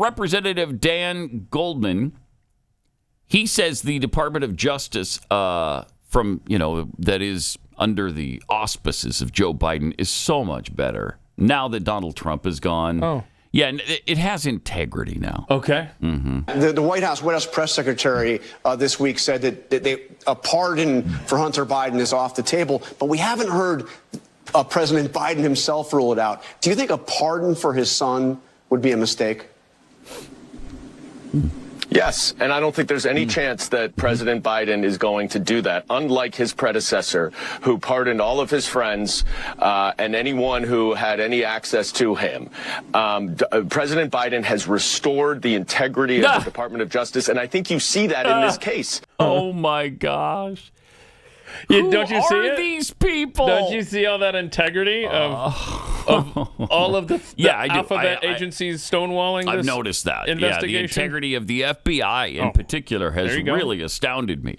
Representative Dan Goldman, he says the Department of Justice that is under the auspices of Joe Biden is so much better now that Donald Trump is gone. Oh. Yeah, it has integrity now. Okay. Mm-hmm. The White House press secretary this week said that a pardon for Hunter Biden is off the table, but we haven't heard President Biden himself rule it out. Do you think a pardon for his son would be a mistake? Yes, and I don't think there's any chance that President Biden is going to do that, unlike his predecessor, who pardoned all of his friends and anyone who had any access to him. President Biden has restored the integrity of the Department of Justice, and I think you see that in this case. Oh, my gosh. Don't you see are it? These people? Don't you see all that integrity of all of the alphabet agencies stonewalling this I've noticed that. investigation? Yeah, the integrity of the FBI in particular has really astounded me.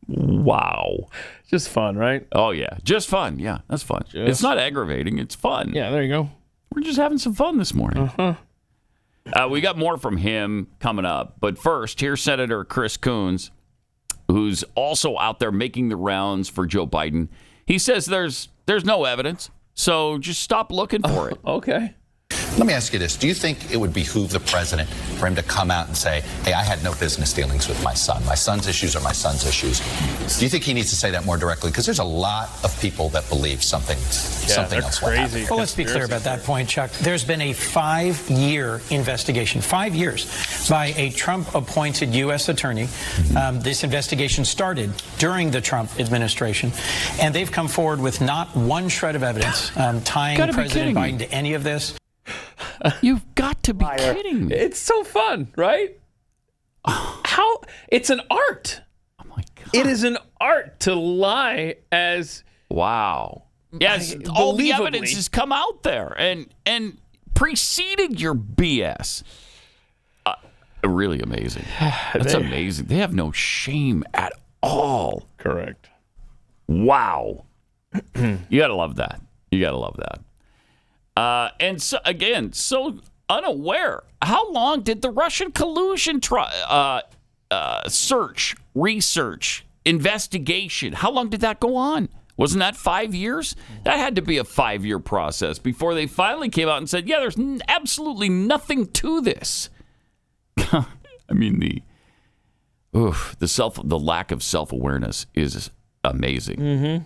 Wow. Just fun, right? Oh, yeah. Just fun. Yeah, that's fun. It's not aggravating. It's fun. Yeah, there you go. We're just having some fun this morning. We got more from him coming up. But first, here's Senator Chris Coons, who's also out there making the rounds for Joe Biden. He says there's no evidence, so just stop looking for it. Okay. Let me ask you this. Do you think it would behoove the president for him to come out and say, hey, I had no business dealings with my son. My son's issues are my son's issues. Do you think he needs to say that more directly? Because there's a lot of people that believe something else will happen. Well, let's be clear about that point, Chuck. There's been a 5-year investigation, 5 years, by a Trump-appointed U.S. attorney. This investigation started during the Trump administration, and they've come forward with not one shred of evidence tying President Biden to any of this. You've got to be kidding me. It's so fun, right? How? It's an art. Oh, my God. It is an art to lie as... Wow. Yes, all the evidence has come out there and preceded your BS. Really amazing. That's amazing. They have no shame at all. Correct. Wow. You got to love that. You got to love that. And so, again, so unaware. How long did the Russian collusion research, investigation, how long did that go on? Wasn't that 5 years? That had to be a 5-year process before they finally came out and said, yeah, there's absolutely nothing to this. I mean, the lack of self-awareness is amazing. Mm-hmm.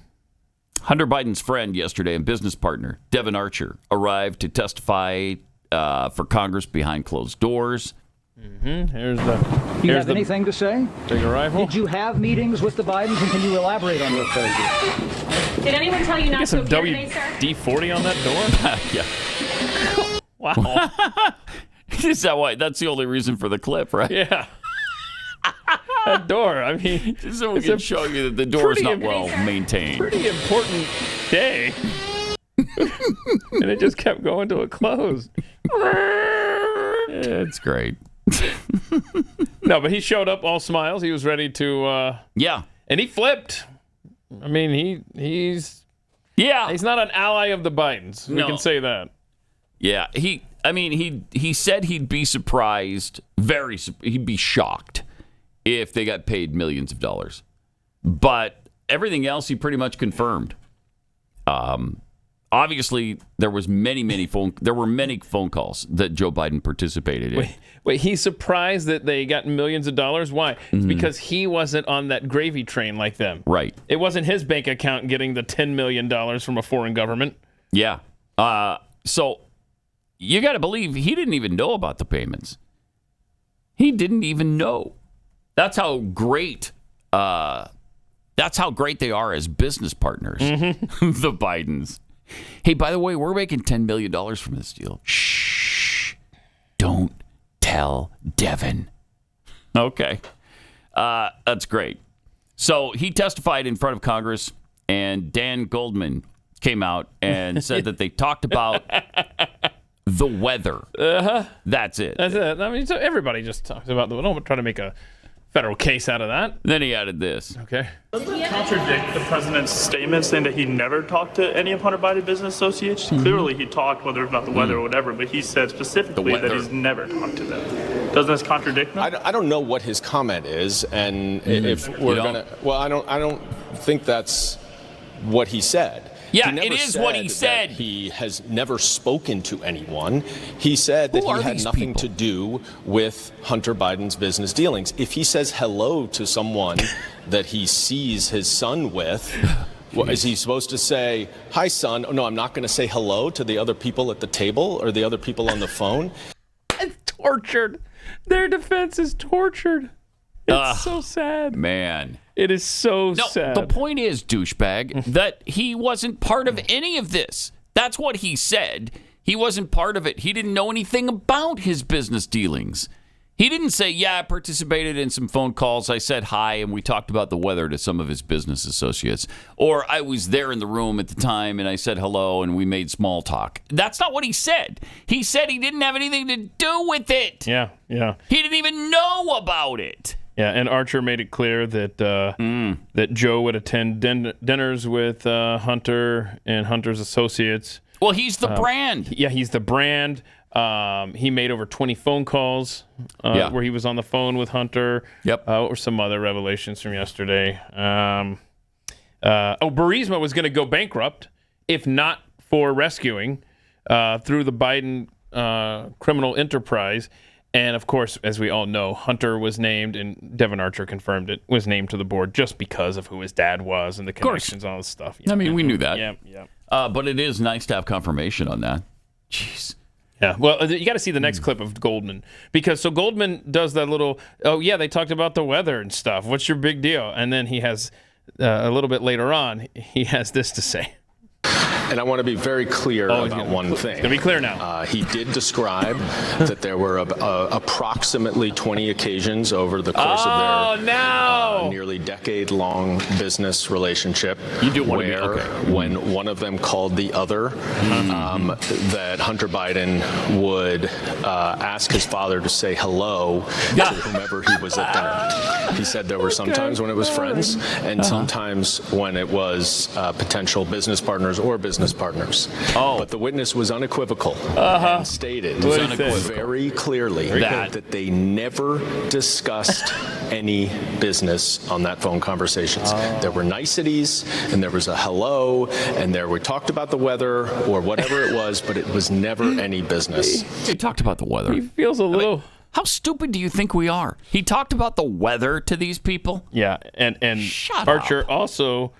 Hunter Biden's friend yesterday and business partner, Devin Archer, arrived to testify for Congress behind closed doors. Mm-hmm. Do you have anything to say? Big arrival. Did you have meetings with the Bidens, and can you elaborate on those things? Did anyone tell you not to appear today, sir? WD-40 on that door? Yeah. Wow. Is that why? That's the only reason for the clip, right? Yeah. That door, I mean... Just so we can show you that the door is not well maintained. Pretty important day. And it just kept going to a close. It's great. No, but he showed up all smiles. He was ready to... Yeah. And he flipped. I mean, he's not an ally of the Bidens. We can say that. Yeah, he said he'd be surprised, he'd be shocked if they got paid millions of dollars. But everything else he pretty much confirmed. Obviously, there were many phone calls that Joe Biden participated in. Wait, he's surprised that they got millions of dollars? Why? It's because he wasn't on that gravy train like them. Right. It wasn't his bank account getting the $10 million from a foreign government. Yeah. So you got to believe he didn't even know about the payments. He didn't even know. That's how great they are as business partners, the Bidens. Hey, by the way, we're making $10 million from this deal. Shh. Don't tell Devin. Okay. That's great. So he testified in front of Congress, and Dan Goldman came out and said that they talked about the weather. Uh-huh. That's it. That's it. I mean, so everybody just talks about the... Don't try to make a federal case out of that. Then he added this. Okay. Doesn't that contradict the president's statement saying that he never talked to any of Hunter Biden business associates? Clearly, he talked, whether it's about the weather or whatever, but he said specifically that he's never talked to them. Doesn't this contradict him? I don't know what his comment is, and if we're gonna, well, I don't think that's what he said. Yeah, he never it is what he said. He has never spoken to anyone. He said that he had nothing to do with Hunter Biden's business dealings. If he says hello to someone that he sees his son with, is he supposed to say, "Hi, son"? Oh, no, I'm not going to say hello to the other people at the table or the other people on the phone. It's tortured. Their defense is tortured. It's so sad. Man. It is so sad. The point is, douchebag, that he wasn't part of any of this. That's what he said. He wasn't part of it. He didn't know anything about his business dealings. He didn't say, yeah, I participated in some phone calls. I said hi, and we talked about the weather to some of his business associates. Or I was there in the room at the time, and I said hello, and we made small talk. That's not what he said. He said he didn't have anything to do with it. Yeah. He didn't even know about it. Yeah, and Archer made it clear that that Joe would attend dinners with Hunter and Hunter's associates. Well, he's the brand. Yeah, he's the brand. He made over 20 phone calls where he was on the phone with Hunter. Yep. Or some other revelations from yesterday. Burisma was going to go bankrupt if not for rescuing through the Biden criminal enterprise. And, of course, as we all know, Hunter was named, and Devon Archer confirmed it, was named to the board just because of who his dad was and the connections and all this stuff. I mean, we knew that. Yeah. But it is nice to have confirmation on that. Jeez. Yeah, well, you got to see the next clip of Goldman. Because Goldman does that little, they talked about the weather and stuff. What's your big deal? And then he has, a little bit later on, he has this to say. And I want to be very clear about one thing. It's going to be clear now. He did describe that there were approximately 20 occasions over the course of their nearly decade-long business relationship where when one of them called the other, that Hunter Biden would ask his father to say hello to whomever he was at dinner. He said there were some times when it was friends and sometimes when it was potential business partners or business partners. But the witness was unequivocal and stated very clearly that they never discussed any business on that phone conversations. There were niceties and there was a hello and we talked about the weather or whatever it was, but it was never any business. He talked about the weather. He feels a little... How stupid do you think we are? He talked about the weather to these people? Yeah, and Shut Archer up. also...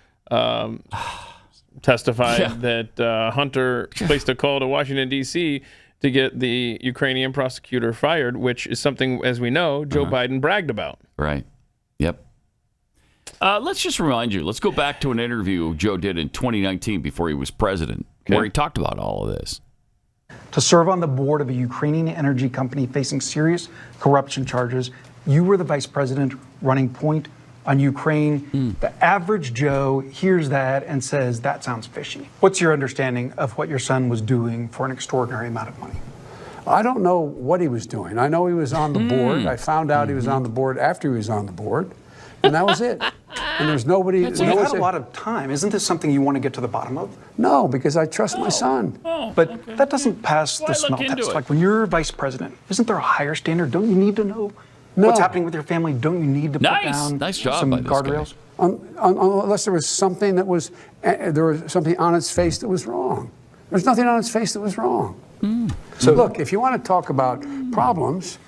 testified that Hunter placed a call to Washington, D.C. to get the Ukrainian prosecutor fired, which is something, as we know, Joe Biden bragged about. Right. Yep. Let's just remind you, let's go back to an interview Joe did in 2019 before he was president, where he talked about all of this. To serve on the board of a Ukrainian energy company facing serious corruption charges, you were the vice president running point on Ukraine. The average Joe hears that and says, that sounds fishy. What's your understanding of what your son was doing for an extraordinary amount of money? I don't know what he was doing. I know he was on the board. I found out he was on the board after he was on the board, and that was it. And there's nobody... You've had a lot of time. Isn't this something you want to get to the bottom of? No, because I trust my son. But that doesn't pass the smell test. Like when you're vice president, isn't there a higher standard? Don't you need to know what's happening with your family? Don't you need to put down some guardrails? Unless there was something that was, there was something on its face that was wrong. There's nothing on its face that was wrong. So look, if you want to talk about problems,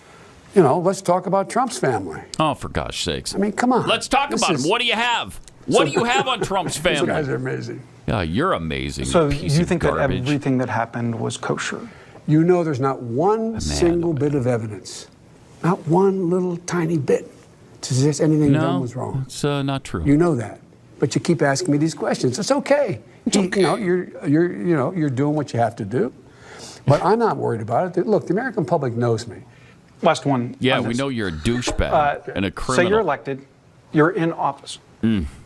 let's talk about Trump's family. Oh, for gosh sakes. I mean, come on. Let's talk about him. What do you have? What do you have on Trump's family? These guys are amazing. Yeah, you're amazing. So you think that everything that happened was kosher? You know there's not one single bit of evidence, not one little tiny bit, to suggest anything done was wrong. It's not true. You know that, but you keep asking me these questions. It's okay. You're doing what you have to do, but I'm not worried about it. Look, the American public knows me. Last one. Yeah, we know you're a douchebag and a criminal. Say you're elected, you're in office.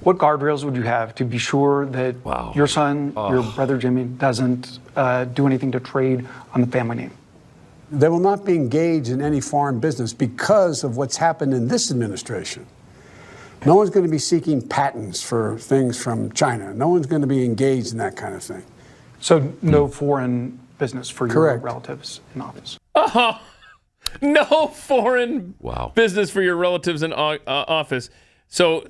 What guardrails would you have to be sure that your son, your brother Jimmy, doesn't do anything to trade on the family name? They will not be engaged in any foreign business because of what's happened in this administration. No one's going to be seeking patents for things from China. No one's going to be engaged in that kind of thing. So no foreign business for your Correct. relatives in office. No foreign Wow. business for your relatives in office. So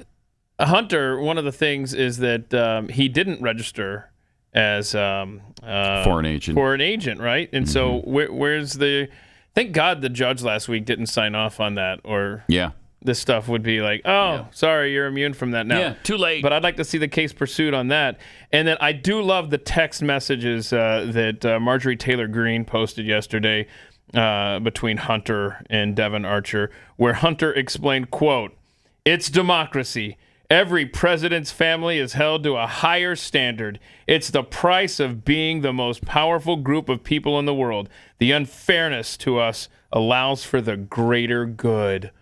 Hunter, one of the things is that he didn't register as Foreign agent. right? And so where's the? Thank God the judge last week didn't sign off on that, or Yeah. this stuff would be like, sorry, you're immune from that now. Yeah, too late. But I'd like to see the case pursued on that. And then I do love the text messages that Marjorie Taylor Greene posted yesterday between Hunter and Devin Archer, where Hunter explained, quote, "It's democracy. Every president's family is held to a higher standard. It's the price of being the most powerful group of people in the world. The unfairness to us allows for the greater good."